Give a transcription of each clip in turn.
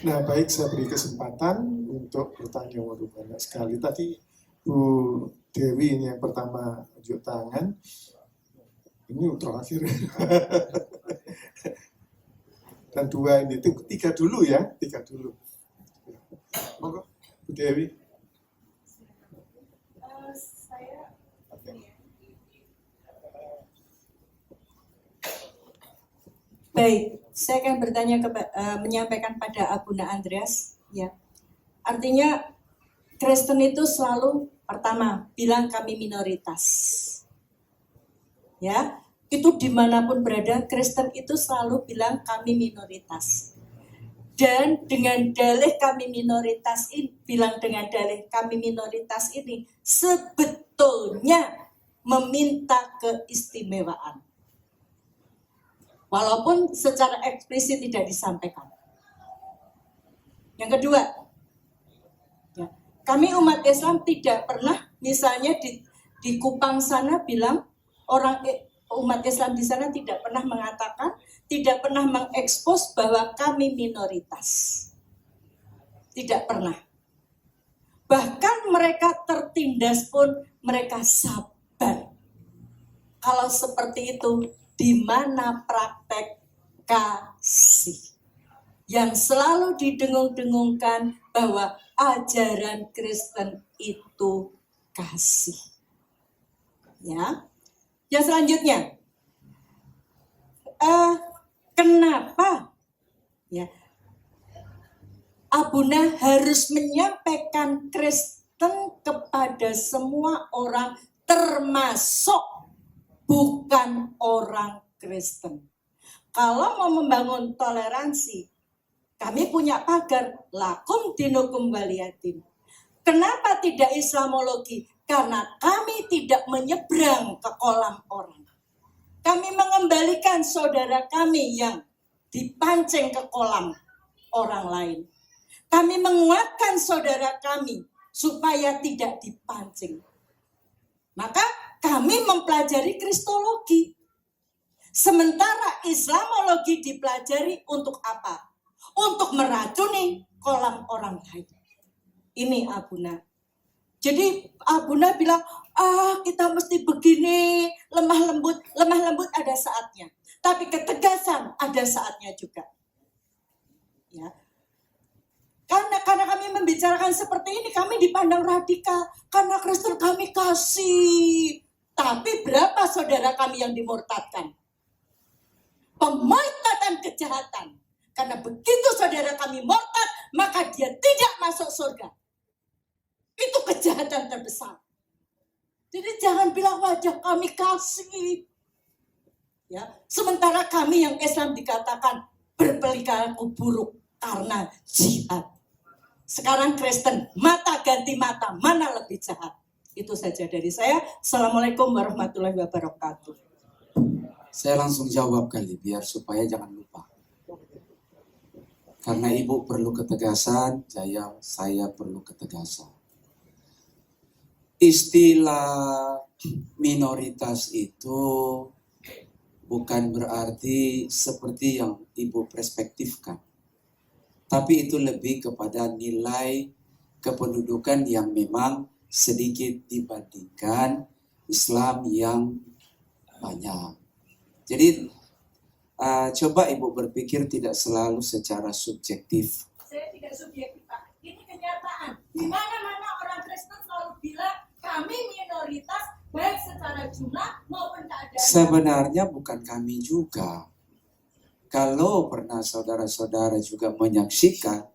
Nah, baik, saya beri kesempatan untuk bertanya. Waduh, banyak sekali. Tadi Bu Dewi ini yang pertama unjuk tangan. Ini terakhir. Dan dua ini, tiga dulu ya, tiga dulu. Monggo, Bu Dewi. Baik, saya akan bertanya menyampaikan pada Abuna Andreas, ya. Artinya Kristen itu selalu pertama bilang kami minoritas, ya. Itu dimanapun berada, Kristen itu selalu bilang kami minoritas. Dan dengan dalih kami minoritas ini, bilang dengan dalih kami minoritas ini, sebetulnya meminta keistimewaan. Walaupun secara eksplisit tidak disampaikan. Yang kedua, ya, kami umat Islam tidak pernah, misalnya di Kupang sana bilang, umat Islam di sana tidak pernah mengatakan, tidak pernah mengekspos bahwa kami minoritas. Tidak pernah. Bahkan mereka tertindas pun mereka sabar. Kalau seperti itu, di mana praktek kasih yang selalu didengung-dengungkan bahwa ajaran Kristen itu kasih. Ya. Yang selanjutnya, kenapa ya Abuna harus menyampaikan Kristen kepada semua orang, termasuk bukan orang Kristen? Kalau mau membangun toleransi, kami punya pagar lakum dinukum waliyatin. Kenapa tidak Islamologi? Karena kami tidak menyeberang ke kolam orang. Kami mengembalikan saudara kami yang dipancing ke kolam orang lain. Kami menguatkan saudara kami supaya tidak dipancing. Maka kami mempelajari Kristologi. Sementara Islamologi dipelajari untuk apa? Untuk meracuni kolam orang lain. Ini Abuna. Jadi Abuna bilang, kita mesti begini, lemah lembut ada saatnya. Tapi ketegasan ada saatnya juga. Ya. Karena kami membicarakan seperti ini, kami dipandang radikal. Karena Kristen kami kasih. Tapi berapa saudara kami yang dimurtadkan? Pemurtadan kejahatan. Karena begitu saudara kami murtad, maka dia tidak masuk surga. Itu kejahatan terbesar. Jadi jangan bilang wajah kami kasih. Ya, sementara kami yang Islam dikatakan berperilaku buruk karena jihad. Sekarang Kristen, mata ganti mata, mana lebih jahat? Itu saja dari saya. Assalamualaikum warahmatullahi wabarakatuh. Saya langsung jawab kali, biar supaya jangan lupa. Karena Ibu perlu ketegasan, saya perlu ketegasan. Istilah minoritas itu bukan berarti seperti yang Ibu perspektifkan. Tapi itu lebih kepada nilai kependudukan yang memang sedikit dibandingkan Islam yang banyak. Jadi coba Ibu berpikir tidak selalu secara subjektif. Saya tidak subjektif, Pak. Ini kenyataan. Di mana-mana orang Kristen selalu bilang kami minoritas baik secara jumlah maupun keadaan. Sebenarnya bukan kami juga. Kalau pernah saudara-saudara juga menyaksikan,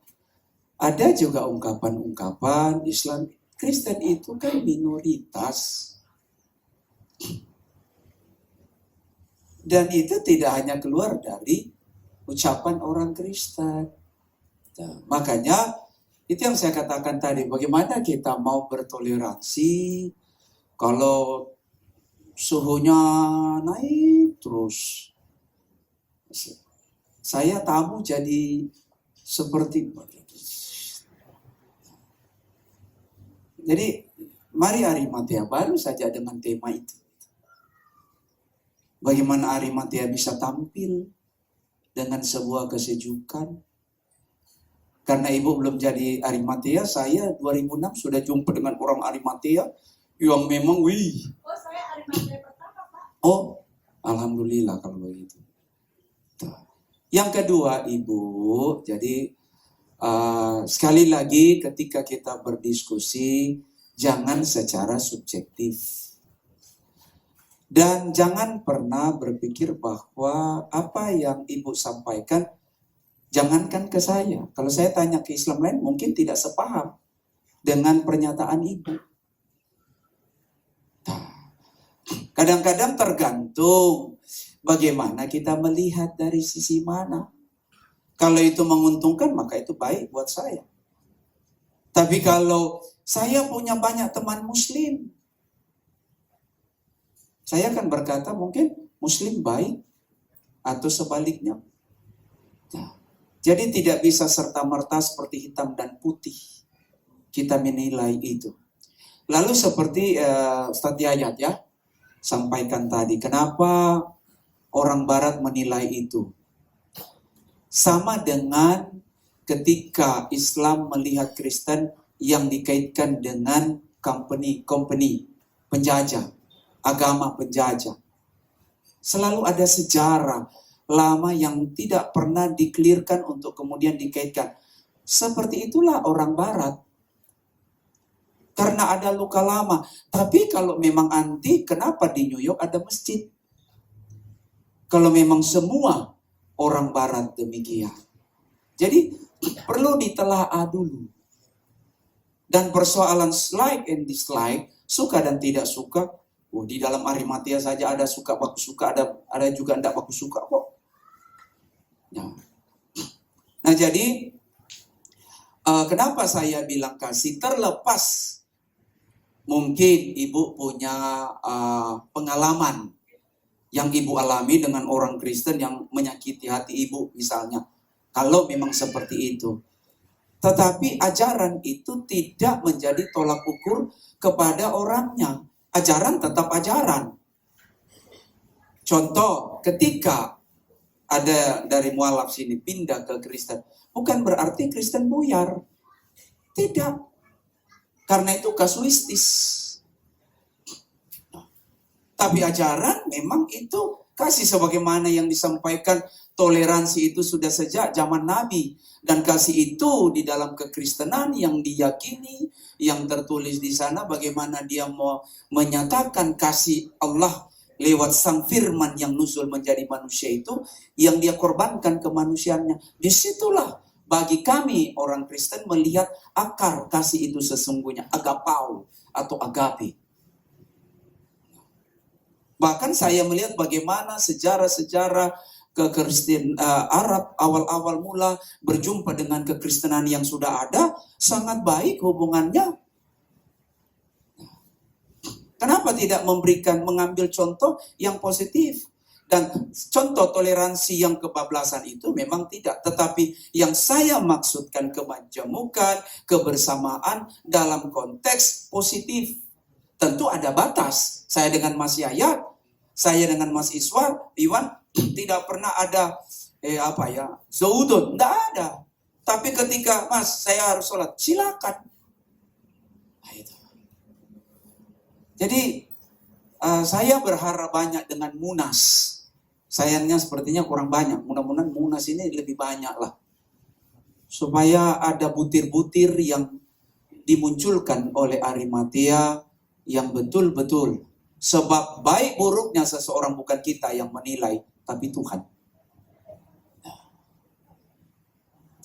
ada juga ungkapan-ungkapan Islam Kristen itu kan minoritas. Dan itu tidak hanya keluar dari ucapan orang Kristen. Nah, makanya itu yang saya katakan tadi, bagaimana kita mau bertoleransi kalau suhunya naik terus. Saya tamu jadi seperti. Jadi mari Arimatea baru saja dengan tema itu. Bagaimana Arimatea bisa tampil dengan sebuah kesejukan. Karena ibu belum jadi Arimatea, saya 2006 sudah jumpa dengan orang Arimatea yang memang, Oh, saya Arimatea pertama, Pak. oh, alhamdulillah kalau begitu. Yang kedua, ibu, jadi sekali lagi ketika kita berdiskusi, jangan secara subjektif. Dan jangan pernah berpikir bahwa apa yang ibu sampaikan, jangankan ke saya. Kalau saya tanya ke Islam lain, mungkin tidak sepaham dengan pernyataan ibu. Kadang-kadang tergantung bagaimana kita melihat dari sisi mana. Kalau itu menguntungkan, maka itu baik buat saya. Tapi kalau saya punya banyak teman muslim, saya akan berkata mungkin muslim baik atau sebaliknya. Nah, jadi tidak bisa serta-merta seperti hitam dan putih kita menilai itu. Lalu seperti Ustaz Yayat ya sampaikan tadi, kenapa orang barat menilai itu? Sama dengan ketika Islam melihat Kristen yang dikaitkan dengan company penjajah, agama penjajah. Selalu ada sejarah lama yang tidak pernah dikelirkan untuk kemudian dikaitkan. Seperti itulah orang barat. Karena ada luka lama. Tapi kalau memang anti, kenapa di New York ada masjid? Kalau memang semua orang barat demikian. Jadi perlu ditelaah dulu. Dan persoalan like and dislike, suka dan tidak suka, di dalam Arimatea saja ada suka baku suka, ada juga tidak baku suka kok. Nah jadi kenapa saya bilang kasih terlepas mungkin ibu punya pengalaman yang ibu alami dengan orang Kristen yang menyakiti hati ibu misalnya. Kalau memang seperti itu. Tetapi ajaran itu tidak menjadi tolak ukur kepada orangnya. Ajaran tetap ajaran. Contoh, ketika ada dari mualaf sini pindah ke Kristen, bukan berarti Kristen buyar. Tidak. Karena itu kasuistis. Tapi ajaran memang itu kasih sebagaimana yang disampaikan, toleransi itu sudah sejak zaman Nabi. Dan kasih itu di dalam kekristenan yang diyakini, yang tertulis di sana bagaimana dia mau menyatakan kasih Allah lewat sang firman yang nuzul menjadi manusia itu, yang dia korbankan kemanusiaannya. Disitulah bagi kami orang Kristen melihat akar kasih itu sesungguhnya, agapau atau agape. Bahkan saya melihat bagaimana sejarah-sejarah kekristen Arab awal-awal mula berjumpa dengan kekristenan yang sudah ada, sangat baik hubungannya. Kenapa tidak mengambil contoh yang positif? Dan contoh toleransi yang kebablasan itu memang tidak. Tetapi yang saya maksudkan kemajemukan, kebersamaan dalam konteks positif. Tentu ada batas. Saya dengan Mas Yayat, saya dengan Mas Iwan, tidak pernah ada zaudun, tidak ada. Tapi ketika Mas saya harus sholat, silakan. Nah, itu. Jadi saya berharap banyak dengan Munas. Sayangnya sepertinya kurang banyak. Mudah-mudahan Munas ini lebih banyak lah. Supaya ada butir-butir yang dimunculkan oleh Arimatea yang betul-betul. Sebab baik buruknya seseorang bukan kita yang menilai, tapi Tuhan.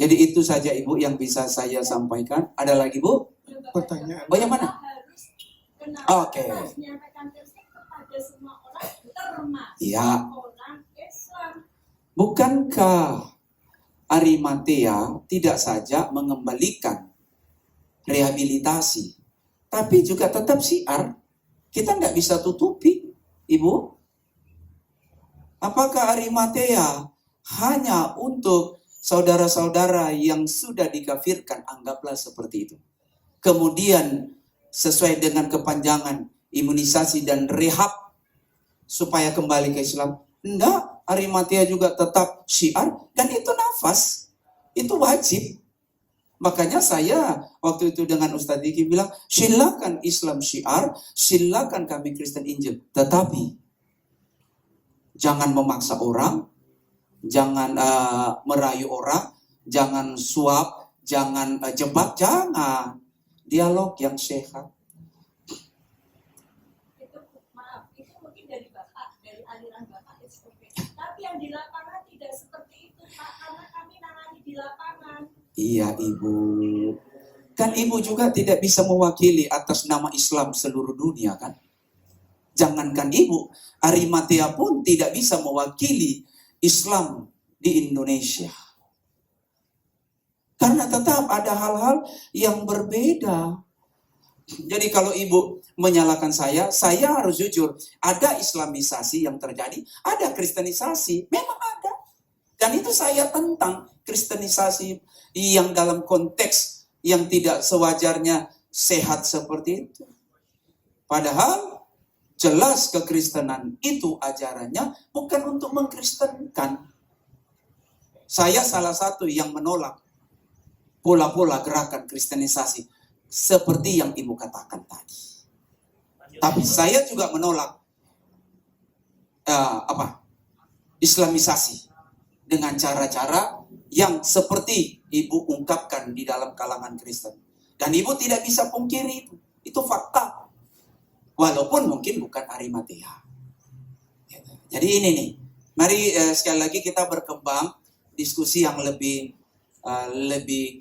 Jadi itu saja Ibu yang bisa saya sampaikan. Ada lagi Bu? Pertanyaan. Oh yang mana? Oke. Ya. Bukankah Arimatea tidak saja mengembalikan rehabilitasi, tapi juga tetap syiar? Kita nggak bisa tutupi, Ibu. Apakah Arimatea hanya untuk saudara-saudara yang sudah dikafirkan, anggaplah seperti itu. Kemudian sesuai dengan kepanjangan imunisasi dan rehab supaya kembali ke Islam. Enggak, Arimatea juga tetap syiar dan itu nafas. Itu wajib. Makanya saya waktu itu dengan Ustadz Diki bilang, silakan Islam syiar, silakan kami Kristen Injil. Tetapi jangan memaksa orang, jangan merayu orang, jangan suap, jangan jebak, jangan. Dialog yang sehat. Itu maaf, itu mungkin dari Bapak, dari aliran Bapak itu seperti itu. Tapi yang di lapangan tidak seperti itu, Pak, karena kami nangani di lapangan. Iya Ibu. Kan Ibu juga tidak bisa mewakili atas nama Islam seluruh dunia kan? Jangankan Ibu, Arimatea pun tidak bisa mewakili Islam di Indonesia. Karena tetap ada hal-hal yang berbeda. Jadi kalau Ibu menyalahkan saya harus jujur. Ada Islamisasi yang terjadi, ada Kristenisasi, memang ada. Dan itu saya tentang Kristenisasi yang dalam konteks yang tidak sewajarnya sehat seperti itu. Padahal jelas kekristenan itu ajarannya bukan untuk mengkristenkan. Saya salah satu yang menolak pola-pola gerakan kristenisasi seperti yang Ibu katakan tadi. Tapi saya juga menolak Islamisasi dengan cara-cara yang seperti Ibu ungkapkan di dalam kalangan Kristen. Dan Ibu tidak bisa pungkiri itu. Itu fakta. Walaupun mungkin bukan Arimatea. Jadi ini nih. Mari sekali lagi kita berkembang diskusi yang lebih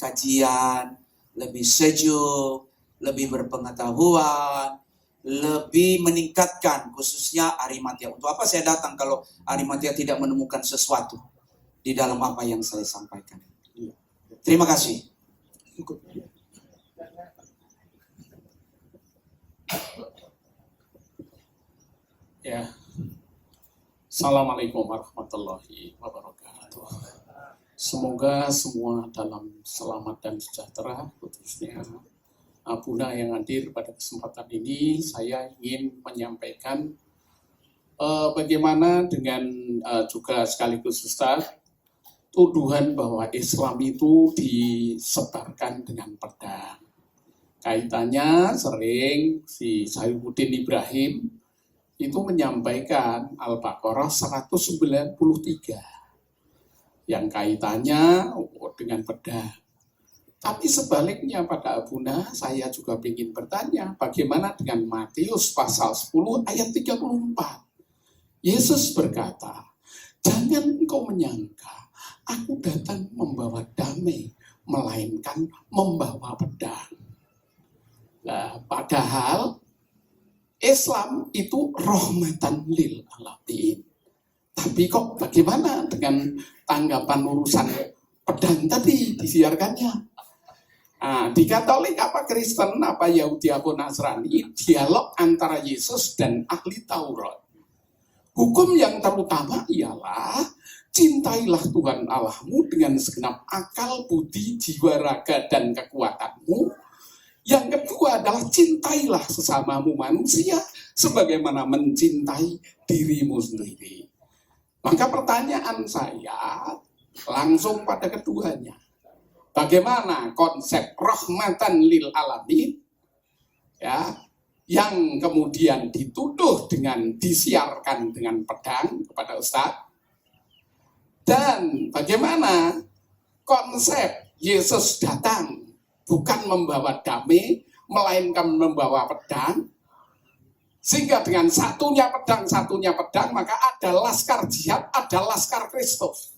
kajian, lebih sejuk, lebih berpengetahuan, lebih meningkatkan khususnya Arimatea. Untuk apa saya datang kalau Arimatea tidak menemukan sesuatu di dalam apa yang saya sampaikan. Terima kasih. Ya. Assalamualaikum warahmatullahi wabarakatuh. Semoga semua dalam selamat dan sejahtera, khususnya Abuna yang hadir pada kesempatan ini. Saya ingin menyampaikan bagaimana dengan juga sekaligus Ustaz, tuduhan bahwa Islam itu disebarkan dengan pedang. Kaitannya sering si Saifuddin Ibrahim itu menyampaikan Al-Baqarah 193 yang kaitannya dengan pedang. Tapi sebaliknya pada Abuna, saya juga ingin bertanya, bagaimana dengan Matius pasal 10 ayat 34? Yesus berkata, jangan engkau menyangka, aku datang membawa damai, melainkan membawa pedang. Nah, padahal Islam itu rahmatan lil alamin. Tapi kok bagaimana dengan tanggapan urusan pedang tadi disiarkannya? Nah, di Katolik apa Kristen, apa Yahudi, apa Nasrani, dialog antara Yesus dan ahli Taurat. Hukum yang terutama ialah cintailah Tuhan Allahmu dengan segenap akal, budi, jiwa, raga, dan kekuatanmu. Yang kedua adalah cintailah sesamamu manusia sebagaimana mencintai dirimu sendiri. Maka pertanyaan saya langsung pada keduanya. Bagaimana konsep rahmatan lil alamin ya, yang kemudian dituduh dengan disiarkan dengan pedang kepada Ustadz? Dan bagaimana konsep Yesus datang bukan membawa damai, melainkan membawa pedang? Sehingga dengan satunya pedang, maka ada laskar jihad, ada laskar Kristus.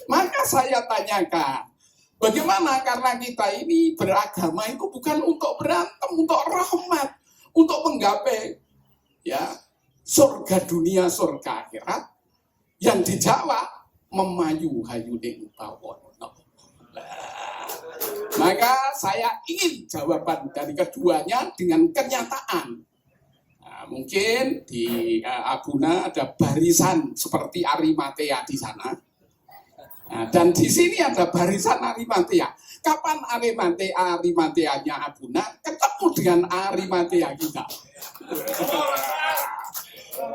Maka saya tanyakan, bagaimana karena kita ini beragama itu bukan untuk berantem, untuk rahmat, untuk menggapai ya surga dunia, surga akhirat, yang dijawab memayu hayuning pawon. Maka saya ingin jawaban dari keduanya dengan kenyataan. Nah, mungkin di Abuna ada barisan seperti Arimatea di sana. Nah, dan di sini ada barisan Arimatea. Kapan Arimateanya Abuna ketemu dengan Arimatea kita?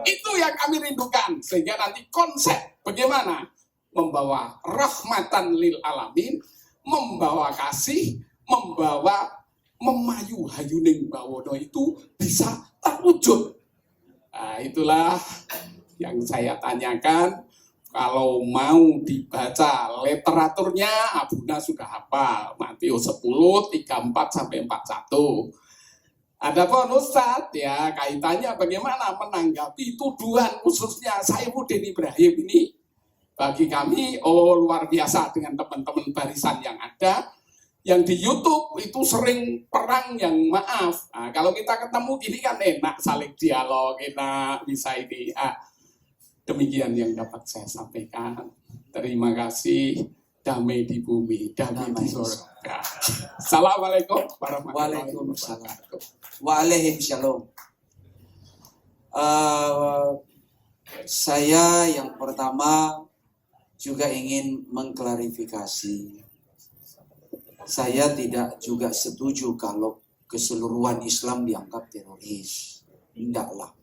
Itu yang kami rindukan. Sehingga nanti konsep bagaimana membawa rahmatan lil alamin, membawa kasih, membawa memayu hayuning bawono itu bisa terwujud. Nah, itulah yang saya tanyakan. Kalau mau dibaca literaturnya, Abuna sudah hafal. Matius 10, 34 sampai 41. Adapun Ustadz, ya kaitannya bagaimana menanggapi tuduhan khususnya Saifuddin Ibrahim ini. Bagi kami, luar biasa dengan teman-teman barisan yang ada. Yang di YouTube itu sering perang yang maaf. Nah, kalau kita ketemu gini kan enak, saling dialog, enak, bisa ini. Demikian yang dapat saya sampaikan. Terima kasih. Damai di bumi, damai di surga. Assalamualaikum warahmatullahi wabarakatuh. Waalaikumsalam. Saya yang pertama juga ingin mengklarifikasi. Saya tidak juga setuju kalau keseluruhan Islam dianggap teroris. Tidaklah.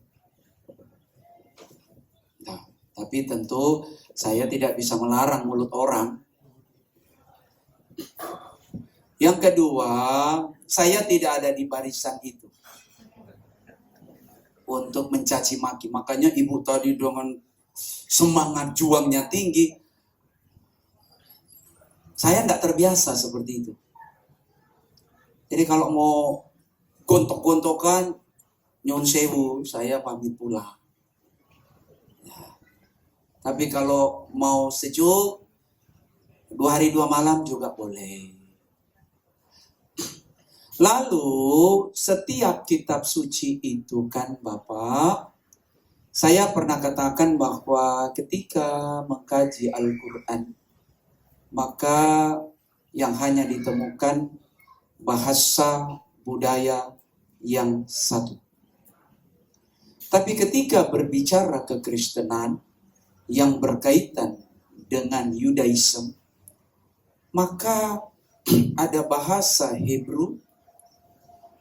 Nah, tapi tentu saya tidak bisa melarang mulut orang. Yang kedua, saya tidak ada di barisan itu untuk mencaci maki. Makanya ibu tadi dengan semangat juangnya tinggi. Saya tidak terbiasa seperti itu. Jadi kalau mau gontok-gontokan, nyun sewu, saya pamit pulang. Ya. Tapi kalau mau sejuk, 2 hari 2 malam juga boleh. Lalu setiap kitab suci itu kan Bapak, saya pernah katakan bahwa ketika mengkaji Al-Quran, maka yang hanya ditemukan bahasa budaya yang satu. Tapi ketika berbicara kekristenan yang berkaitan dengan Yudaism, maka ada bahasa Hebrew,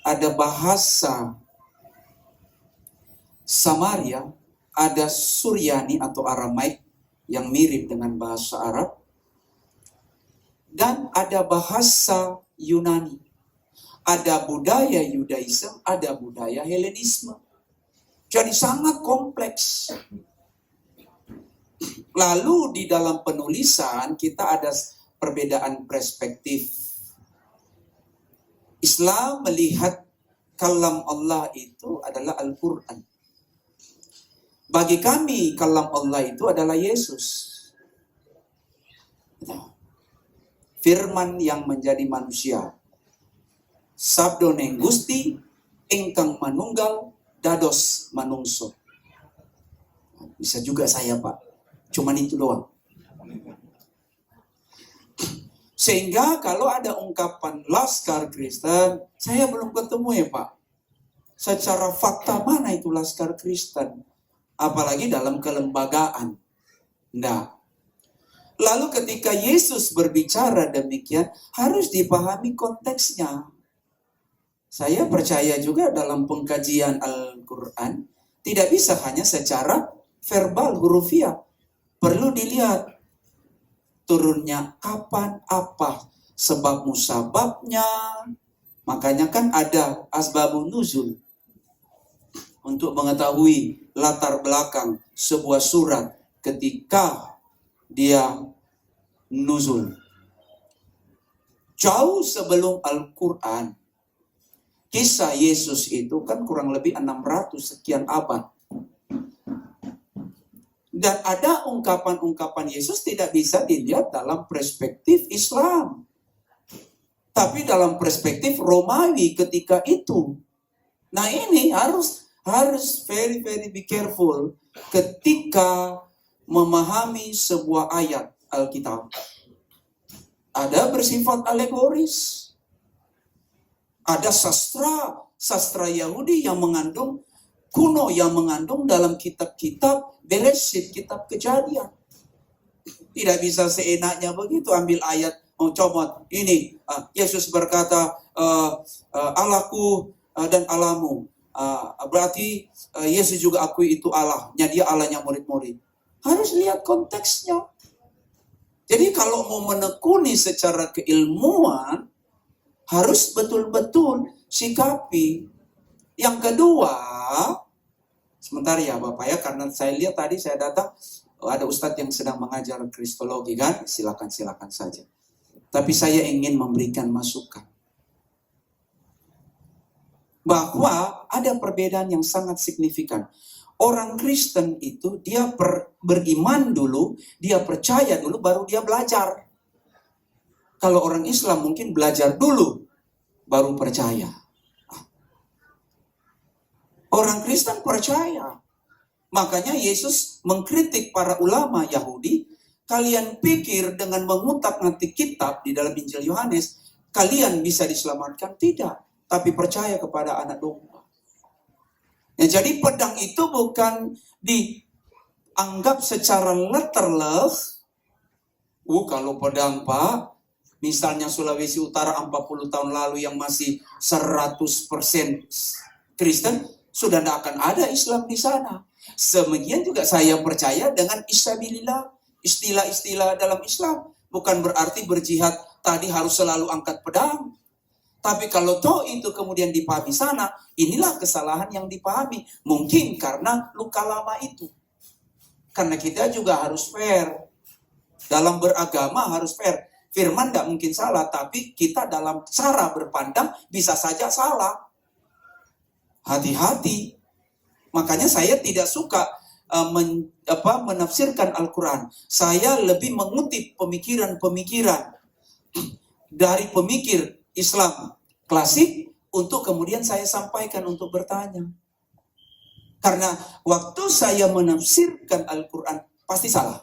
ada bahasa Samaria, ada Suryani atau Aramaik yang mirip dengan bahasa Arab, dan ada bahasa Yunani. Ada budaya Yudaism, ada budaya Helenisme. Jadi sangat kompleks. Lalu di dalam penulisan kita ada perbedaan perspektif. Islam melihat kalam Allah itu adalah Al-Quran. Bagi kami kalam Allah itu adalah Yesus. Firman yang menjadi manusia. Sabdo neng Gusti ingkang manunggal dados manungso. Bisa juga saya Pak. Cuman itu doang. Sehingga kalau ada ungkapan Laskar Kristen, saya belum ketemu ya Pak. Secara fakta mana itu Laskar Kristen? Apalagi dalam kelembagaan. Nah, lalu ketika Yesus berbicara demikian, harus dipahami konteksnya. Saya percaya juga dalam pengkajian Al-Quran, tidak bisa hanya secara verbal, hurufiah. Perlu dilihat turunnya kapan, apa sebab musababnya. Makanya kan ada asbabun nuzul. Untuk mengetahui latar belakang sebuah surat ketika dia nuzul. Jauh sebelum Al-Quran, kisah Yesus itu kan kurang lebih 600 sekian abad. Dan ada ungkapan-ungkapan Yesus tidak bisa dilihat dalam perspektif Islam. Tapi dalam perspektif Romawi ketika itu. Nah ini harus very be careful ketika memahami sebuah ayat Alkitab. Ada bersifat alegoris. Ada sastra Yahudi yang mengandung kuno, yang mengandung dalam kitab-kitab Bereshit, kitab Kejadian. Tidak bisa seenaknya begitu ambil ayat, comot. Ini Yesus berkata, Allahku dan Allahmu. Berarti Yesus juga akui itu Allahnya, dia Allahnya murid-murid. Harus lihat konteksnya. Jadi kalau mau menekuni secara keilmuan, harus betul-betul sikapi. Yang kedua, sebentar ya Bapak ya, karena saya lihat tadi saya datang, ada ustadz yang sedang mengajar kristologi kan, silakan saja. Tapi saya ingin memberikan masukan. Bahwa ada perbedaan yang sangat signifikan. Orang Kristen itu dia beriman dulu, dia percaya dulu, baru dia belajar. Kalau orang Islam mungkin belajar dulu, baru percaya. Orang Kristen percaya. Makanya Yesus mengkritik para ulama Yahudi, kalian pikir dengan mengutak-ngatik kitab di dalam Injil Yohanes, kalian bisa diselamatkan? Tidak, tapi percaya kepada anak domba. Ya, jadi pedang itu bukan dianggap secara letterless. Kalau pedang Pak, misalnya Sulawesi Utara 40 tahun lalu yang masih 100% Kristen, sudah tidak akan ada Islam di sana. Sebagian juga saya percaya dengan isabilillah, istilah-istilah dalam Islam. Bukan berarti berjihad tadi harus selalu angkat pedang. Tapi kalau toh itu kemudian dipahami sana, inilah kesalahan yang dipahami. Mungkin karena luka lama itu. Karena kita juga harus fair. Dalam beragama harus fair. Firman tidak mungkin salah, tapi kita dalam cara berpandang bisa saja salah. Hati-hati. Makanya saya tidak suka menafsirkan Al-Quran. Saya lebih mengutip pemikiran-pemikiran dari pemikir Islam klasik untuk kemudian saya sampaikan untuk bertanya. Karena waktu saya menafsirkan Al-Quran pasti salah.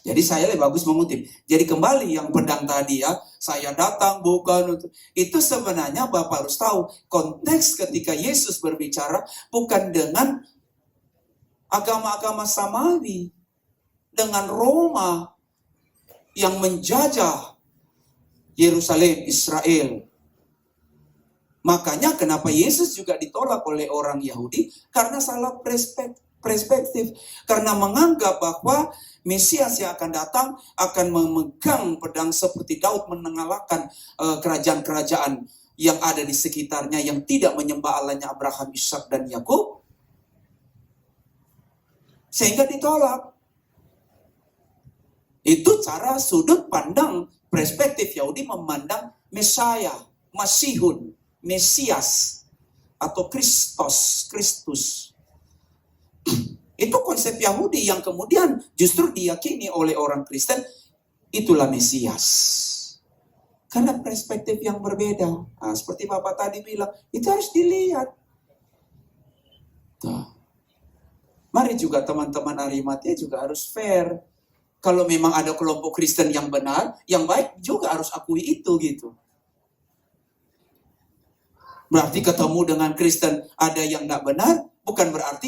Jadi saya lebih bagus mengutip. Jadi kembali yang pedang tadi ya, saya datang bukan untuk itu. Sebenarnya Bapak harus tahu konteks ketika Yesus berbicara bukan dengan agama-agama Samawi, dengan Roma yang menjajah Yerusalem, Israel. Makanya kenapa Yesus juga ditolak oleh orang Yahudi? Karena salah perspektif. Karena menganggap bahwa Mesias yang akan datang akan memegang pedang seperti Daud mengalahkan kerajaan-kerajaan yang ada di sekitarnya yang tidak menyembah Allahnya Abraham, Ishak dan Yakub. Sehingga ditolak. Itu cara sudut pandang perspektif Yahudi memandang Mesias, Masihun, Mesias atau Kristus. Itu konsep Yahudi yang kemudian justru diyakini oleh orang Kristen, itulah Mesias. Karena perspektif yang berbeda. Nah, seperti Bapak tadi bilang, itu harus dilihat. Tuh. Mari juga teman-teman Arimatia juga harus fair. Kalau memang ada kelompok Kristen yang benar, yang baik juga harus akui itu gitu. Berarti ketemu dengan Kristen ada yang tidak benar, bukan berarti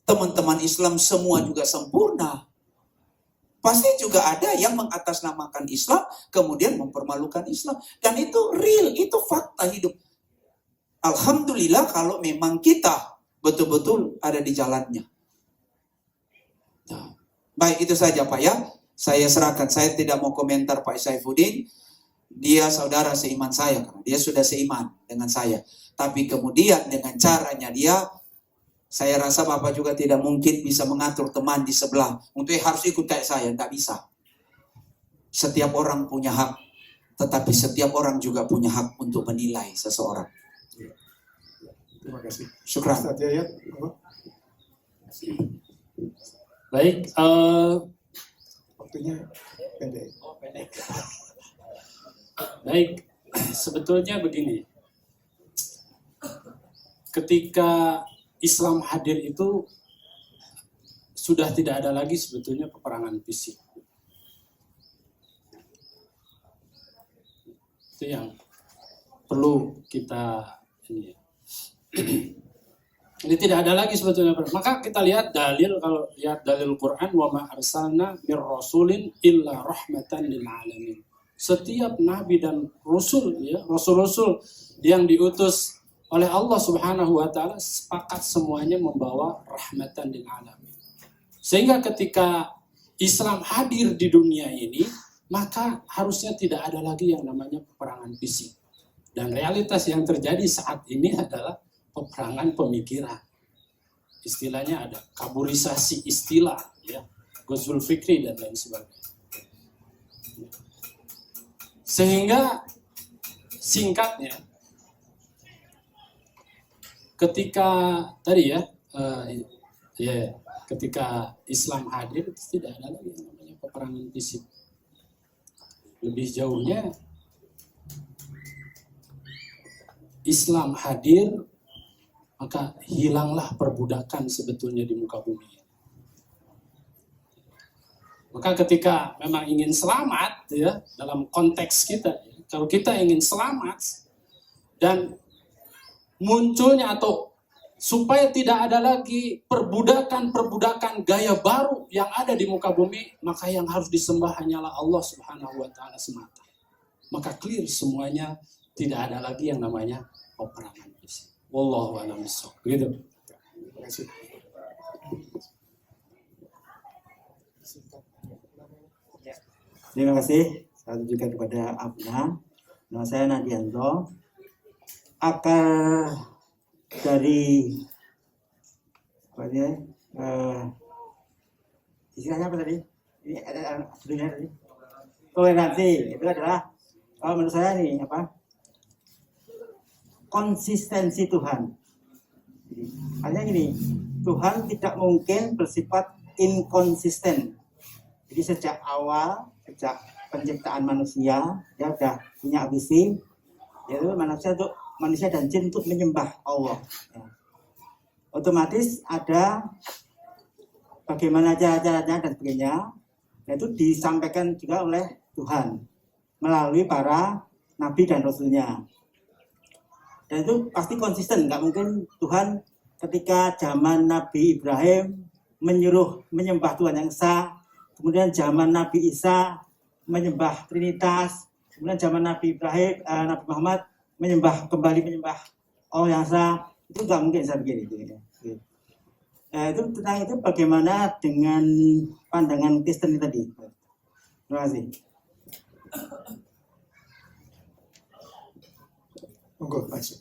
teman-teman Islam semua juga sempurna. Pasti juga ada yang mengatasnamakan Islam, kemudian mempermalukan Islam. Dan itu real, itu fakta hidup. Alhamdulillah kalau memang kita betul-betul ada di jalannya. Nah, baik itu saja Pak ya. Saya serahkan, saya tidak mau komentar Pak Saifuddin. Dia saudara seiman saya, karena dia sudah seiman dengan saya. Tapi kemudian dengan caranya dia, saya rasa Bapak juga tidak mungkin bisa mengatur teman di sebelah. Untuk harus ikut kayak saya, tidak bisa. Setiap orang punya hak. Tetapi setiap orang juga punya hak untuk menilai seseorang. Terima kasih. Syukran. Ustaz Yayat, Baik, waktunya pendek. baik. Sebetulnya begini. Ketika Islam hadir itu sudah tidak ada lagi sebetulnya peperangan fisik. Itu yang perlu kita ini. Ini tidak ada lagi sebetulnya. Maka kita lihat dalil, kalau lihat dalil Quran, wa ma arsalna mir rasulin illa rahmatan lil alamin. Setiap nabi dan rasul ya, rasul-rasul yang diutus oleh Allah Subhanahu wa taala sepakat semuanya membawa rahmatan lil alamin. Sehingga ketika Islam hadir di dunia ini, maka harusnya tidak ada lagi yang namanya peperangan fisik. Dan realitas yang terjadi saat ini adalah peperangan pemikiran. Istilahnya ada kaburisasi istilah, ya, Ghazul Fikri dan lain sebagainya. Sehingga singkatnya, ketika tadi ketika Islam hadir, tidak ada lagi yang namanya peperangan fisik. Lebih jauhnya, Islam hadir, maka hilanglah perbudakan sebetulnya di muka bumi. Maka ketika memang ingin selamat, ya, dalam konteks kita, ya, kalau kita ingin selamat dan munculnya atau supaya tidak ada lagi perbudakan gaya baru yang ada di muka bumi, maka yang harus disembah hanyalah Allah Subhanahu wa taala semata. Maka clear semuanya, tidak ada lagi yang namanya peperangan fisik. Wallahu a'lam bishawab. Begitu. Terima kasih. Terima kasih. Saya tunjukkan kepada Abna. Nama saya Nadianto. Akar dari istilahnya apa tadi? Ini ada judulnya tadi. Toleransi. Itu adalah kalau menurut saya nih konsistensi Tuhan. Artinya gini, Tuhan tidak mungkin bersifat inkonsisten. Jadi sejak awal, sejak penciptaan manusia, dia sudah punya visi, yaitu manusia dan jin untuk menyembah Allah. Ya. Otomatis ada bagaimana caranya dan sebagainya, yaitu disampaikan juga oleh Tuhan melalui para nabi dan rasulnya. Dan itu pasti konsisten, nggak mungkin Tuhan ketika zaman Nabi Ibrahim menyuruh menyembah Tuhan yang esa, kemudian zaman Nabi Isa menyembah Trinitas, kemudian zaman Nabi Muhammad kembali menyembah Allah yang esa, itu nggak mungkin saya pikir itu. Itu tentang itu bagaimana dengan pandangan Kristen tadi. Terima kasih. Monggo, masuk.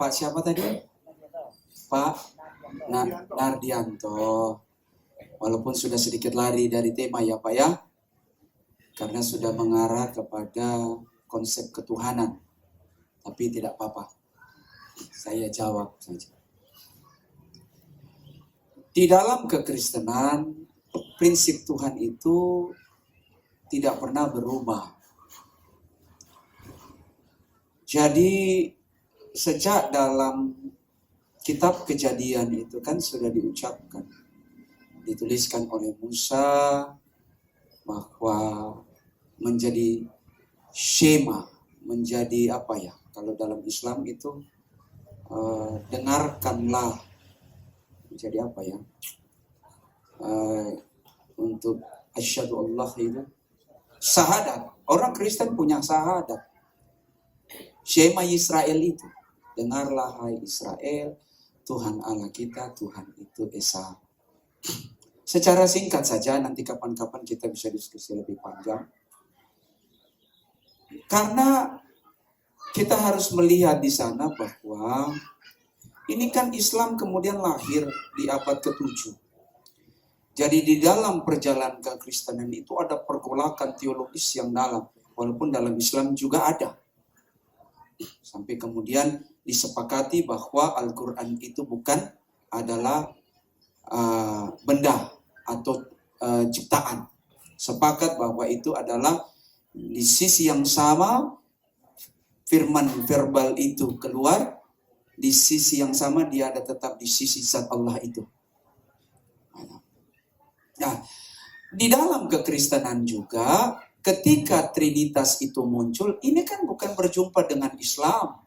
Pak siapa tadi? Pak Nardianto. Walaupun sudah sedikit lari dari tema ya Pak ya, karena sudah mengarah kepada konsep ketuhanan. Tapi tidak apa-apa, saya jawab saja. Di dalam kekristenan, prinsip Tuhan itu tidak pernah berubah. Jadi sejak dalam kitab Kejadian itu kan sudah diucapkan, dituliskan oleh Musa bahwa menjadi shema, menjadi apa ya? Kalau dalam Islam itu dengarkanlah, menjadi apa ya? Untuk asyhadu Allah itu syahadat. Orang Kristen punya syahadat. Shema Israel itu, dengarlah hai Israel, Tuhan Allah kita, Tuhan itu Esa. Secara singkat saja, nanti kapan-kapan kita bisa diskusi lebih panjang. Karena kita harus melihat di sana bahwa ini kan Islam kemudian lahir di abad ke-7. Jadi di dalam perjalanan kekristenan itu ada pergolakan teologis yang dalam. Walaupun dalam Islam juga ada. Sampai kemudian disepakati bahwa Al-Quran itu bukan adalah benda atau ciptaan. Sepakat bahwa itu adalah di sisi yang sama firman verbal itu keluar, di sisi yang sama dia ada tetap di sisi zat Allah itu. Nah, di dalam kekristenan juga ketika Trinitas itu muncul, ini kan bukan berjumpa dengan Islam.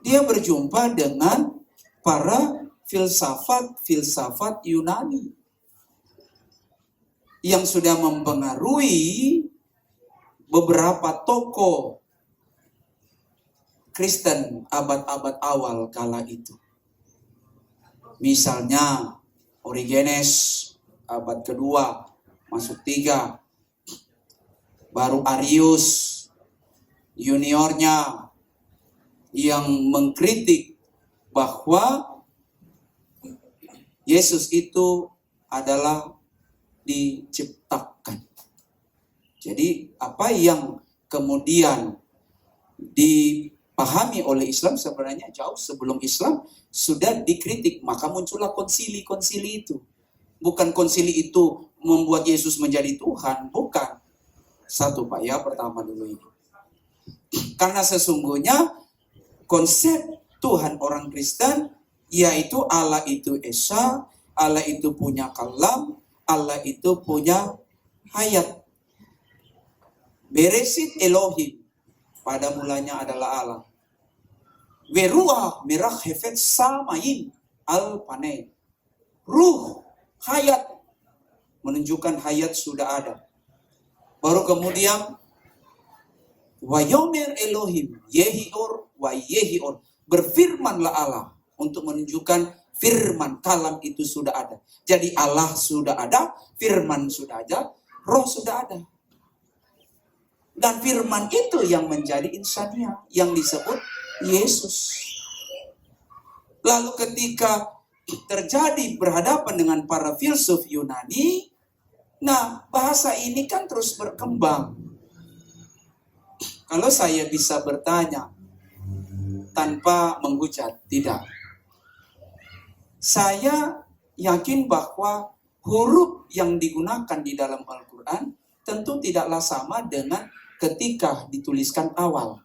Dia berjumpa dengan para filsafat Yunani yang sudah mempengaruhi beberapa tokoh Kristen abad-abad awal kala itu. Misalnya Origenes abad kedua masuk 3, baru Arius juniornya yang mengkritik bahwa Yesus itu adalah diciptakan. Jadi apa yang kemudian dipahami oleh Islam sebenarnya jauh sebelum Islam sudah dikritik, maka muncullah konsili-konsili itu. Bukan konsili itu membuat Yesus menjadi Tuhan, bukan. Satu Pak ya, pertama dulu ini. Karena sesungguhnya konsep Tuhan orang Kristen yaitu Allah itu Esa, Allah itu punya kalam, Allah itu punya hayat. Beresit Elohim, pada mulanya adalah Allah. Weruah merah hefet samain al-panai. Ruh, hayat, menunjukkan hayat sudah ada. Baru kemudian Wayomer Elohim, Yehior, wa Yehior. Berfirmanlah Allah untuk menunjukkan firman kalam itu sudah ada. Jadi Allah sudah ada, firman sudah ada, roh sudah ada. Dan firman itu yang menjadi insania, yang disebut Yesus. Lalu ketika terjadi berhadapan dengan para filsuf Yunani, nah bahasa ini kan terus berkembang. Kalau saya bisa bertanya tanpa menghujat, tidak. Saya yakin bahwa huruf yang digunakan di dalam Al-Quran tentu tidaklah sama dengan ketika dituliskan awal.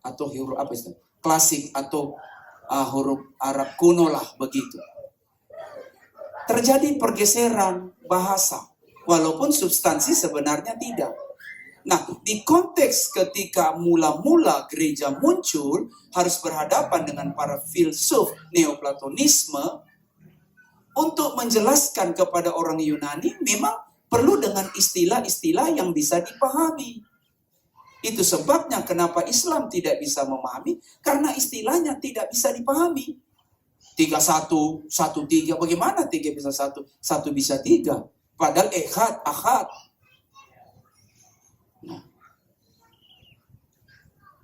Atau huruf apa itu? Klasik atau huruf Arab kuno lah begitu. Terjadi pergeseran bahasa, walaupun substansi sebenarnya tidak. Nah, di konteks ketika mula-mula gereja muncul, harus berhadapan dengan para filsuf Neoplatonisme, untuk menjelaskan kepada orang Yunani memang perlu dengan istilah-istilah yang bisa dipahami. Itu sebabnya kenapa Islam tidak bisa memahami, karena istilahnya tidak bisa dipahami. 3-1, 1-3, bagaimana 3 bisa 1, 1 bisa 3? Padahal ehad, ahad. Nah,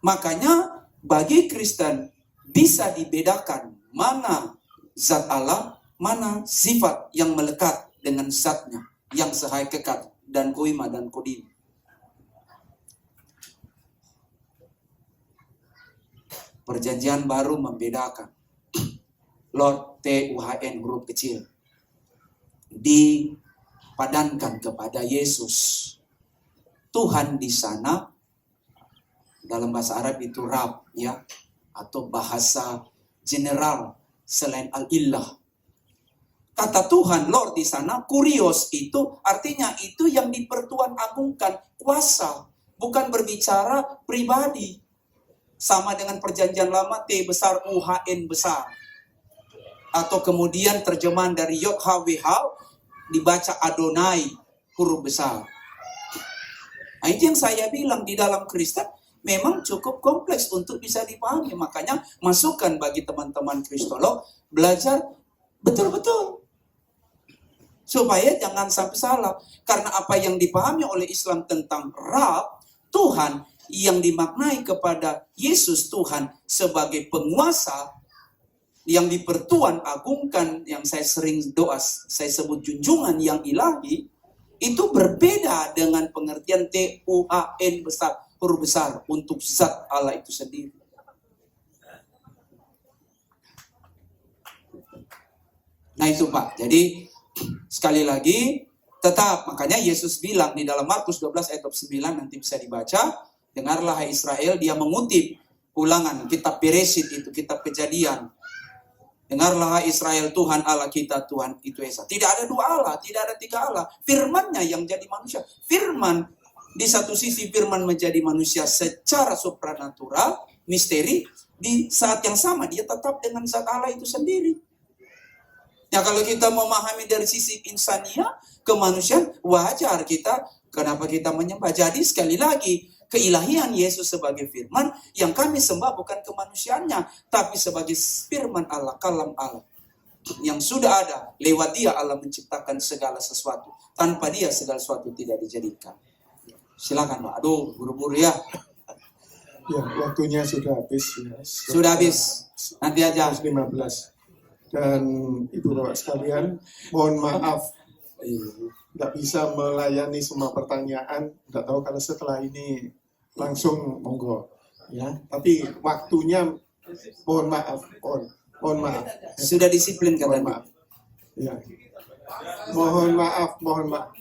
makanya bagi Kristen bisa dibedakan mana zat Allah, mana sifat yang melekat dengan zatnya, yang sehakikat dan koima dan kodim. Perjanjian baru membedakan Lord TUHN huruf kecil dipadankan kepada Yesus. Tuhan di sana dalam bahasa Arab itu Rab ya, atau bahasa general selain al-illah. Kata Tuhan Lord di sana, kurios itu artinya itu yang dipertuan agungkan, kuasa, bukan berbicara pribadi. Sama dengan perjanjian lama T besar UHN besar. Atau kemudian terjemahan dari Yod HWH dibaca Adonai huruf besar. Nah, itu yang saya bilang di dalam Kristen memang cukup kompleks untuk bisa dipahami. Makanya masukan bagi teman-teman kristolog belajar betul-betul. Supaya jangan sampai salah. Karena apa yang dipahami oleh Islam tentang Rab, Tuhan, yang dimaknai kepada Yesus Tuhan sebagai penguasa, yang dipertuan agungkan, yang saya sering doa, saya sebut junjungan yang ilahi, itu berbeda dengan pengertian TUHN besar, huruf besar untuk zat Allah itu sendiri. Nah itu Pak, jadi sekali lagi, tetap, makanya Yesus bilang di dalam Markus 12 ayat 9, nanti bisa dibaca, dengarlah hai Israel, dia mengutip ulangan, kitab Beresit itu, kitab Kejadian. Dengarlah hai Israel, Tuhan Allah kita, Tuhan itu Esa. Tidak ada 2 Allah, tidak ada 3 Allah. Firman-Nya yang jadi manusia. Firman, di satu sisi firman menjadi manusia secara supranatural, misteri, di saat yang sama dia tetap dengan zat Allah itu sendiri. Ya kalau kita memahami dari sisi insania, kemanusiaan, wajar kita, kenapa kita menyembah. Jadi sekali lagi, Keilahian Yesus sebagai firman yang kami sembah bukan kemanusiaannya, tapi sebagai firman Allah, kalam Allah. Yang sudah ada, lewat dia Allah menciptakan segala sesuatu. Tanpa dia segala sesuatu tidak dijadikan. Silakan Pak. Aduh, buru-buru ya. Ya, waktunya sudah habis. Ya. Sudah habis. Nanti aja. 15. Dan Ibu Bapak sekalian, mohon maaf tidak bisa melayani semua pertanyaan. Tidak tahu kalau setelah ini langsung monggo. Ya, tapi waktunya mohon maaf. Mohon maaf. Sudah disiplin Mohon katanya. maaf. Ya. Mohon maaf.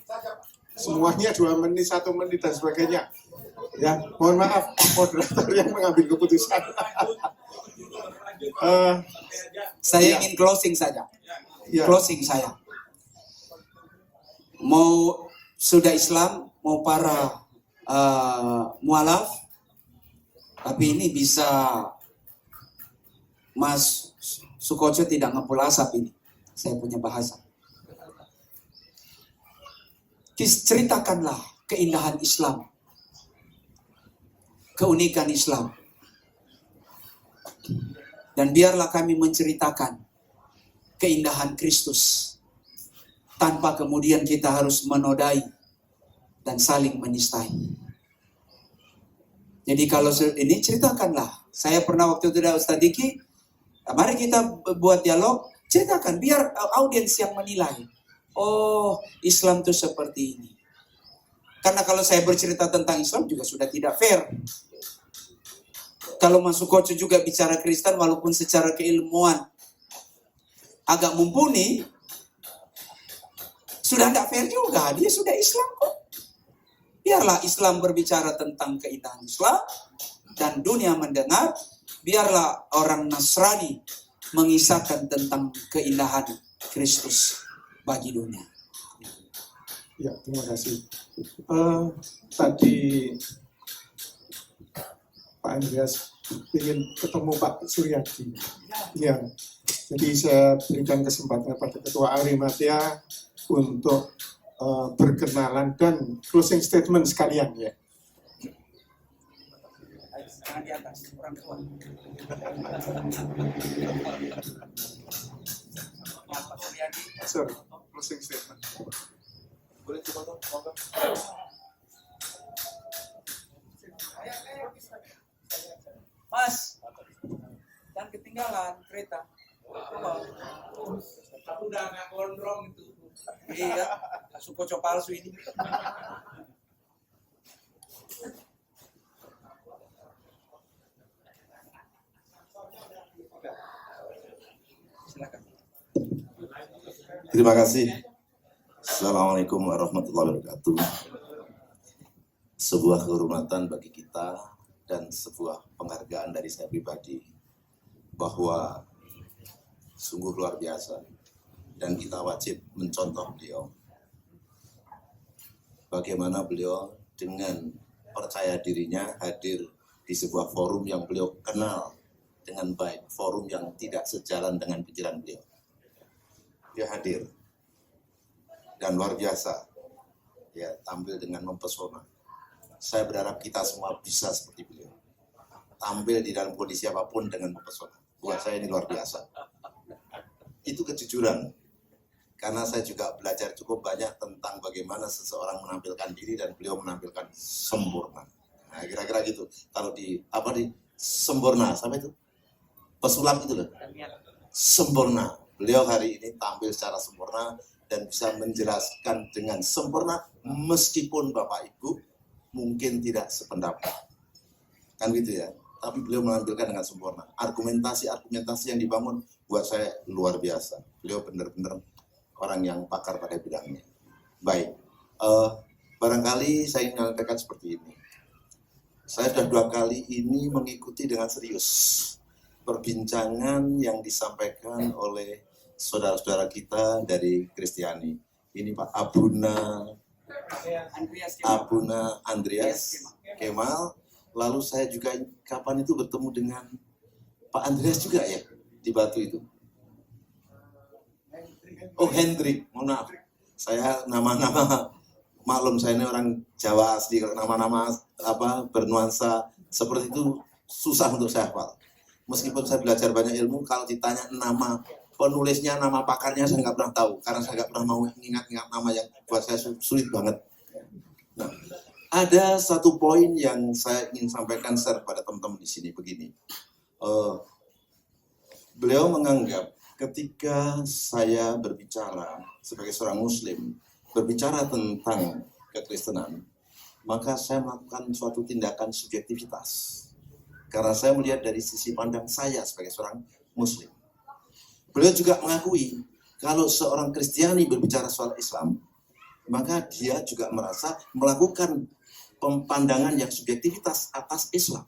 Semuanya 2 menit, 1 menit dan sebagainya. Ya, mohon maaf moderator yang mengambil keputusan. Saya ingin closing saja. Ya. Closing saya. Mau sudah Islam, mau para mualaf, tapi ini bisa Mas Sukoco tidak ngepul asap ini. Saya punya bahasa. Ceritakanlah keindahan Islam. Keunikan Islam. Dan biarlah kami menceritakan keindahan Kristus. Tanpa kemudian kita harus menodai dan saling menistai. Jadi kalau ini ceritakanlah. Saya pernah waktu itu dengan Ustaz Diki, mari kita buat dialog, ceritakan biar audiens yang menilai. Oh, Islam itu seperti ini. Karena kalau saya bercerita tentang Islam juga sudah tidak fair. Kalau Mas Sukoco juga bicara Kristen walaupun secara keilmuan agak mumpuni, sudah tidak fair juga. Dia sudah Islam kok. Biarlah Islam berbicara tentang keindahan Islam dan dunia mendengar. Biarlah orang Nasrani mengisahkan tentang keindahan Kristus bagi dunia. Ya, terima kasih. Tadi Pak Andreas ingin ketemu Pak Suryadi. Ya, jadi saya berikan kesempatan pada Ketua Arimatea untuk berkenalan dan closing statement sekalian ya. Sorry, closing statement. Boleh coba dong, Mas, jangan ketinggalan kereta. Aku udah nggak gondrong itu. Iya, Sukoco palsu ini. Silakan. Terima kasih. Assalamualaikum warahmatullahi wabarakatuh. Sebuah kehormatan bagi kita dan sebuah penghargaan dari saya pribadi bahwa sungguh luar biasa dan kita wajib mencontoh beliau. Bagaimana beliau dengan percaya dirinya hadir di sebuah forum yang beliau kenal dengan baik, forum yang tidak sejalan dengan pikiran beliau. Dia hadir dan luar biasa, ya tampil dengan mempesona. Saya berharap kita semua bisa seperti beliau, tampil di dalam kondisi apapun dengan mempesona. Buat saya ini luar biasa. Itu kejujuran, karena saya juga belajar cukup banyak tentang bagaimana seseorang menampilkan diri dan beliau menampilkan sempurna. Nah, kira-kira gitu. Kalau di sempurna, sampai itu pesulap itu loh, sempurna. Beliau hari ini tampil secara sempurna dan bisa menjelaskan dengan sempurna meskipun Bapak Ibu mungkin tidak sependapat. Kan gitu ya. Tapi beliau menampilkan dengan sempurna. Argumentasi yang dibangun buat saya luar biasa. Beliau benar-benar orang yang pakar pada bidangnya. Baik. Barangkali saya ingin mengatakan seperti ini. Saya sudah 2 kali ini mengikuti dengan serius perbincangan yang disampaikan oleh saudara-saudara kita dari Kristiani. Ini Pak Abuna Andreas Kemal. Lalu saya juga kapan itu bertemu dengan Pak Andreas juga ya di Batu itu. Oh Hendrik, mohon maaf. Saya nama-nama maklum saya ini orang Jawa asli, nama-nama bernuansa seperti itu susah untuk saya hafal. Meskipun saya belajar banyak ilmu, kalau ditanya nama penulisnya, nama pakarnya saya nggak pernah tahu, karena saya nggak pernah mau ingat-ingat nama yang buat saya sulit banget. Nah, ada satu poin yang saya ingin sampaikan share pada teman-teman di sini begini. Beliau menganggap ketika saya berbicara sebagai seorang Muslim, berbicara tentang kekristenan, maka saya melakukan suatu tindakan subjektivitas. Karena saya melihat dari sisi pandang saya sebagai seorang Muslim. Beliau juga mengakui kalau seorang Kristiani berbicara soal Islam, maka dia juga merasa melakukan pandangan yang subjektivitas atas Islam.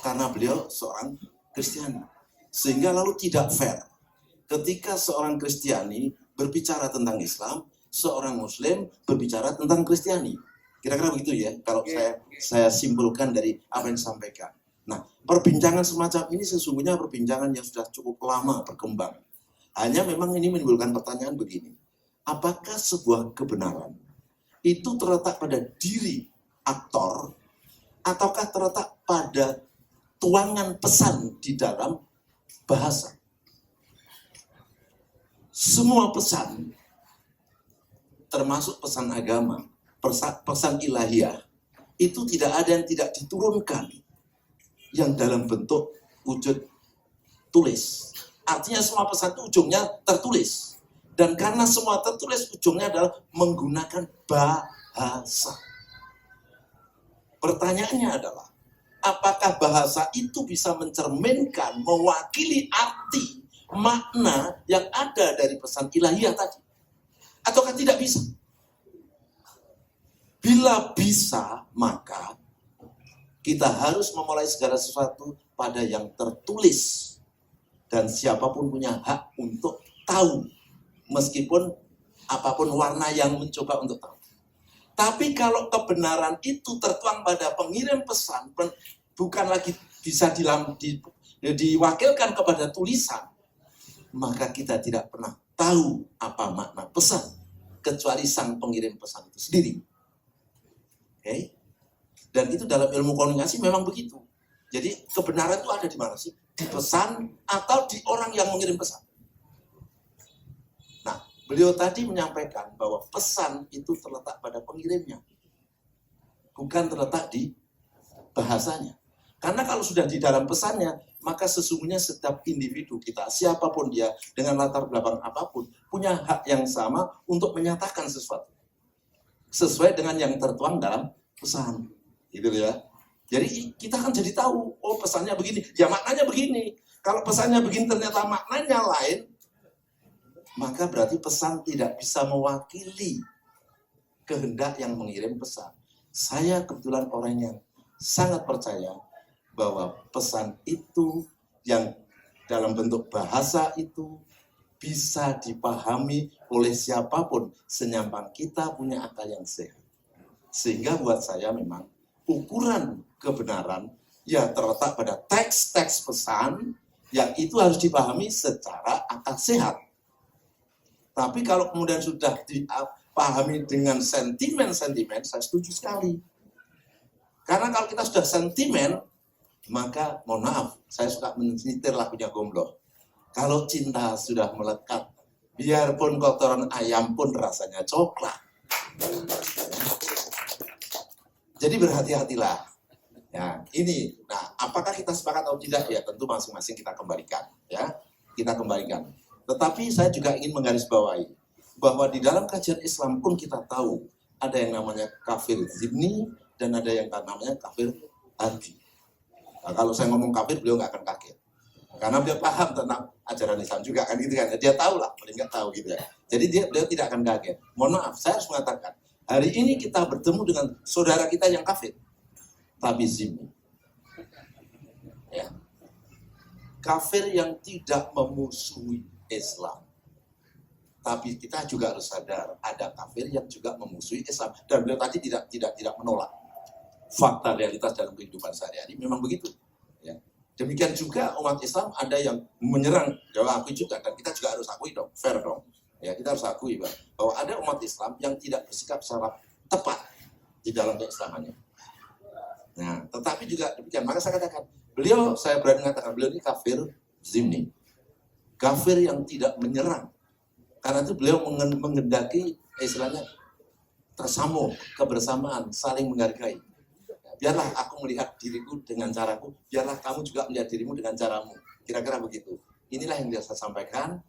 Karena beliau seorang Kristiani. Sehingga lalu tidak fair ketika seorang Kristiani berbicara tentang Islam, seorang Muslim berbicara tentang Kristiani. Kira-kira begitu ya, kalau saya simpulkan dari apa yang disampaikan. Nah, perbincangan semacam ini sesungguhnya perbincangan yang sudah cukup lama berkembang. Hanya memang ini menimbulkan pertanyaan begini. Apakah sebuah kebenaran itu terletak pada diri aktor, ataukah terletak pada tuangan pesan di dalam bahasa? Semua pesan, termasuk pesan agama, pesan ilahiyah, itu tidak ada yang tidak diturunkan yang dalam bentuk wujud tulis. Artinya semua pesan itu ujungnya tertulis. Dan karena semua tertulis, ujungnya adalah menggunakan bahasa. Pertanyaannya adalah, apakah bahasa itu bisa mencerminkan, mewakili arti, makna yang ada dari pesan ilahiyah tadi? Ataukah tidak bisa? Bila bisa, maka kita harus memulai segala sesuatu pada yang tertulis. Dan siapapun punya hak untuk tahu. Meskipun apapun warna yang mencoba untuk tahu. Tapi kalau kebenaran itu tertuang pada pengirim pesan, bukan lagi bisa diwakilkan kepada tulisan, maka kita tidak pernah tahu apa makna pesan, kecuali sang pengirim pesan itu sendiri. Oke? Dan itu dalam ilmu komunikasi memang begitu. Jadi kebenaran itu ada di mana sih? Di pesan atau di orang yang mengirim pesan? Nah, beliau tadi menyampaikan bahwa pesan itu terletak pada pengirimnya. Bukan terletak di bahasanya. Karena kalau sudah di dalam pesannya, maka sesungguhnya setiap individu kita, siapapun dia, dengan latar belakang apapun, punya hak yang sama untuk menyatakan sesuatu. Sesuai dengan yang tertuang dalam pesan. Gitu ya. Jadi kita kan jadi tahu, oh pesannya begini, ya maknanya begini. Kalau pesannya begini ternyata maknanya lain, maka berarti pesan tidak bisa mewakili kehendak yang mengirim pesan. Saya kebetulan orang yang sangat percaya bahwa pesan itu yang dalam bentuk bahasa itu bisa dipahami oleh siapapun senyampang kita punya akal yang sehat. Sehingga buat saya memang ukuran kebenaran ya terletak pada teks-teks pesan yang itu harus dipahami secara akal sehat. Tapi kalau kemudian sudah dipahami dengan sentimen-sentimen, saya setuju sekali. Karena kalau kita sudah sentimen, maka mohon maaf, saya suka menyetir lagunya Gombloh. Kalau cinta sudah melekat, biarpun kotoran ayam pun rasanya coklat. Jadi berhati-hatilah. Ya, ini. Nah, apakah kita sepakat atau tidak? Ya, tentu masing-masing kita kembalikan. Ya, kita kembalikan. Tetapi saya juga ingin menggarisbawahi bahwa di dalam kajian Islam pun kita tahu ada yang namanya kafir zimni dan ada yang namanya kafir harbi. Nah, kalau saya ngomong kafir, beliau nggak akan kaget. Karena beliau paham tentang ajaran Islam juga kan gitu kan. Dia tahu lah, paling nggak tahu gitu ya. Jadi beliau tidak akan kaget. Mohon maaf, saya harus mengatakan, hari ini kita bertemu dengan saudara kita yang kafir, tapi zimmi. Ya. Kafir yang tidak memusuhi Islam. Tapi kita juga harus sadar, ada kafir yang juga memusuhi Islam. Dan beliau tadi tidak menolak. Fakta realitas dalam kehidupan sehari-hari memang begitu. Ya. Demikian juga umat Islam ada yang menyerang, jawab akui juga, dan kita juga harus akui dong, fair dong. Ya, kita harus akui bahwa ada umat Islam yang tidak bersikap secara tepat di dalam keislamannya. Nah, tetapi juga demikian. Maka saya katakan, saya berani mengatakan, beliau ini kafir zimni. Kafir yang tidak menyerang. Karena itu beliau menghendaki istilahnya tersamu, kebersamaan, saling menghargai. Biarlah aku melihat diriku dengan caraku, biarlah kamu juga melihat dirimu dengan caramu. Kira-kira begitu. Inilah yang saya sampaikan.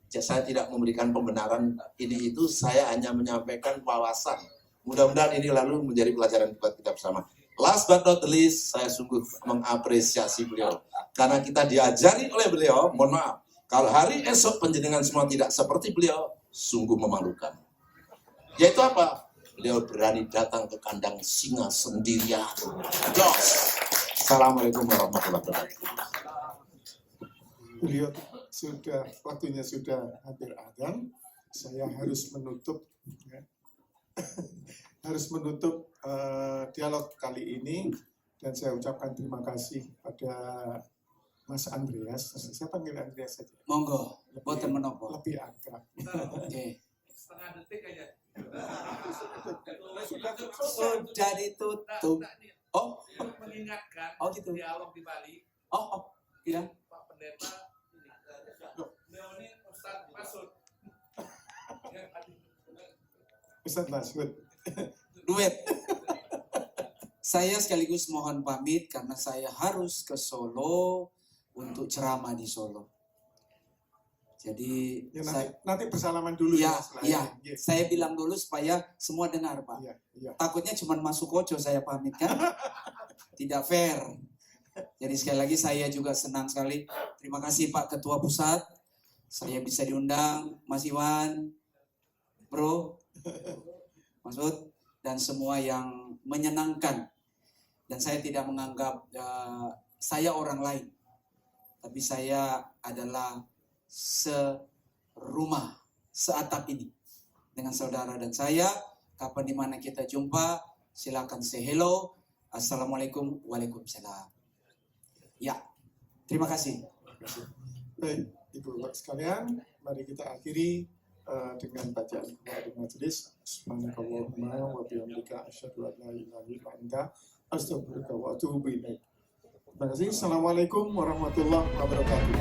Saya tidak memberikan pembenaran ini itu, saya hanya menyampaikan wawasan. Mudah-mudahan ini lalu menjadi pelajaran buat kita bersama. Last but not least, saya sungguh mengapresiasi beliau. Karena kita diajari oleh beliau, mohon maaf, kalau hari esok penjenengan semua tidak seperti beliau, sungguh memalukan. Yaitu apa? Beliau berani datang ke kandang singa sendirian. Jos. Assalamualaikum warahmatullahi wabarakatuh. Beliau waktunya sudah hampir adzan. Saya harus menutup ya. Harus menutup dialog kali ini, dan saya ucapkan terima kasih pada Mas Andreas. Saya panggil Andreas saja. Monggo, boten menapa. Lebih akrab. Oke. Setengah detik aja. Sudah ditutup. Oh, Mengingatkan oh gitu. dialog di Bali, Oh, iya. Pak Pendeta beliau ini Ustaz Masud. Ustaz Masud. Duet. Saya sekaligus mohon pamit karena saya harus ke Solo untuk ceramah di Solo. Jadi Ya, saya, nanti bersalaman dulu ya, ya. saya bilang dulu supaya semua dengar, Pak. Ya. Takutnya cuma masuk koco saya pamit kan. Tidak fair. Jadi sekali lagi saya juga senang sekali. Terima kasih Pak Ketua Pusat. Saya bisa diundang, Mas Iwan, Bro, Masud, dan semua yang menyenangkan. Dan saya tidak menganggap saya orang lain. Tapi saya adalah serumah, seatap ini dengan saudara dan saya. Kapan dimana kita jumpa, silakan say hello. Assalamualaikum, waalaikumsalam. Ya, terima kasih. Baik, Ibu Bapak sekalian, mari kita akhiri dengan bacaan kepada majelis. Subhanakallahumma wa bihamdika asyhadu an la ilaha illa anta astaghfiruka wa atubu ilaik. Terima kasih. Assalamualaikum warahmatullahi wabarakatuh.